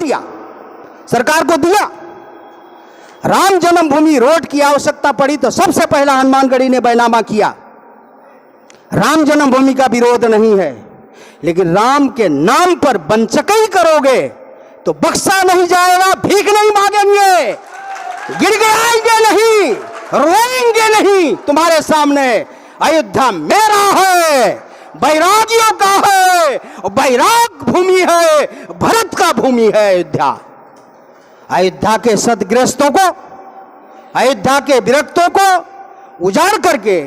दिया, सरकार को दिया। राम जन्मभूमि रोड की आवश्यकता पड़ी तो सबसे पहला हनुमानगढ़ी ने बैनामा किया। राम जन्मभूमि का विरोध नहीं है, लेकिन राम के नाम पर वंचकई करोगे तो बख्शा नहीं जाएगा, भीख नहीं मांगेंगे, गिड़गिड़ाएंगे नहीं, रोएंगे नहीं। तुम्हारे सामने अयोध्या मेरा है, बैरागियों का है, बैराग भूमि है, भरत का भूमि है अयोध्या। अयोध्या के सदग्रस्तों को, अयोध्या के विरक्तों को उजाड़ करके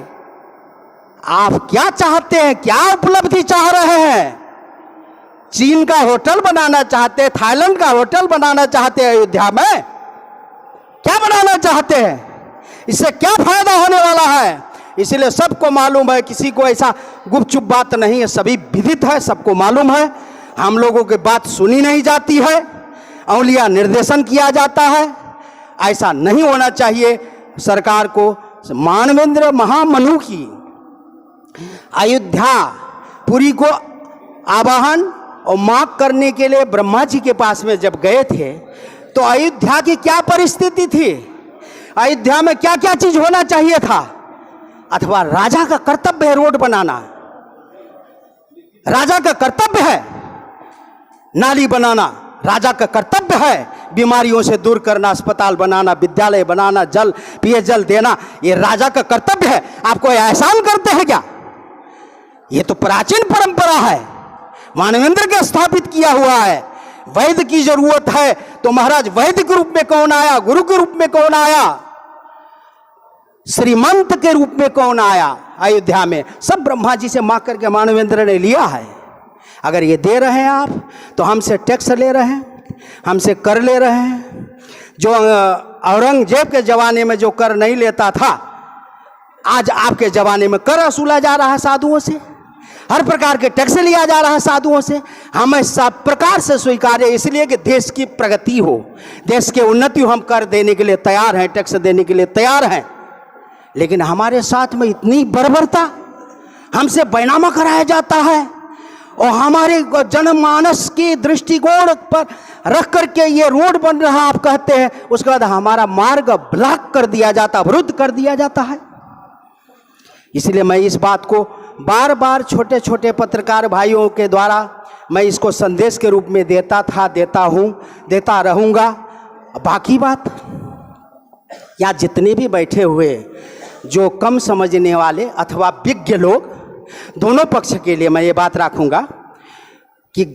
आप क्या चाहते हैं, क्या उपलब्धि चाह रहे हैं? चीन का होटल बनाना चाहते हैं, थाईलैंड का होटल बनाना चाहते हैं अयोध्या में? क्या बनाना चाहते हैं? इससे क्या फायदा होने वाला है? इसलिए सबको मालूम है, किसी को ऐसा गुपचुप बात नहीं है, सभी विदित है, सबको मालूम है। हम लोगों की बात सुनी नहीं जाती है, अंगुलियां निर्देशन किया जाता है। ऐसा नहीं होना चाहिए। सरकार को मानवेंद्र महामनु की अयोध्या पुरी को आवाहन और मांग करने के लिए ब्रह्मा जी के पास में जब गए थे तो अयोध्या की क्या परिस्थिति थी, अयोध्या में क्या क्या चीज होना चाहिए था? अथवा राजा का कर्तव्य है रोड बनाना, राजा का कर्तव्य है नाली बनाना, राजा का कर्तव्य है बीमारियों से दूर करना, अस्पताल बनाना, विद्यालय बनाना, जल पेयजल देना, ये राजा का कर्तव्य है। आप कोई एहसान करते हैं क्या? ये तो प्राचीन परंपरा है, मानवेंद्र के स्थापित किया हुआ है। वैद्य की जरूरत है तो महाराज वैद्य के रूप में कौन आया, गुरु के रूप में कौन आया, श्रीमंत के रूप में कौन आया? अयोध्या में सब ब्रह्मा जी से मांग करके मानवेंद्र ने लिया है। अगर ये दे रहे हैं आप तो हमसे टैक्स ले रहे हैं, हमसे कर ले रहे हैं। जो औरंगजेब के जमाने में जो कर नहीं लेता था, आज आपके जमाने में कर वसूला जा रहा है साधुओं से, हर प्रकार के टैक्स लिया जा रहा है साधुओं से। हमें सब प्रकार से स्वीकार है, इसलिए कि देश की प्रगति हो, देश की उन्नति हो। हम कर देने के लिए तैयार हैं, टैक्स देने के लिए तैयार हैं, लेकिन हमारे साथ में इतनी बर्बरता, हमसे बैनामा कराया जाता है और हमारे जनमानस की दृष्टिकोण पर रख करके ये रोड बन रहा आप कहते हैं, उसके बाद हमारा मार्ग ब्लॉक कर दिया जाता, अवरुद्ध कर दिया जाता है। इसलिए मैं इस बात को बार बार छोटे छोटे पत्रकार भाइयों के द्वारा मैं इसको संदेश के रूप में देता था, देता हूँ, देता रहूँगा। बाकी बात या जितने भी बैठे हुए जो कम समझने वाले अथवा विज्ञ लोग, दोनों पक्ष के लिए मैं ये बात रखूँगा कि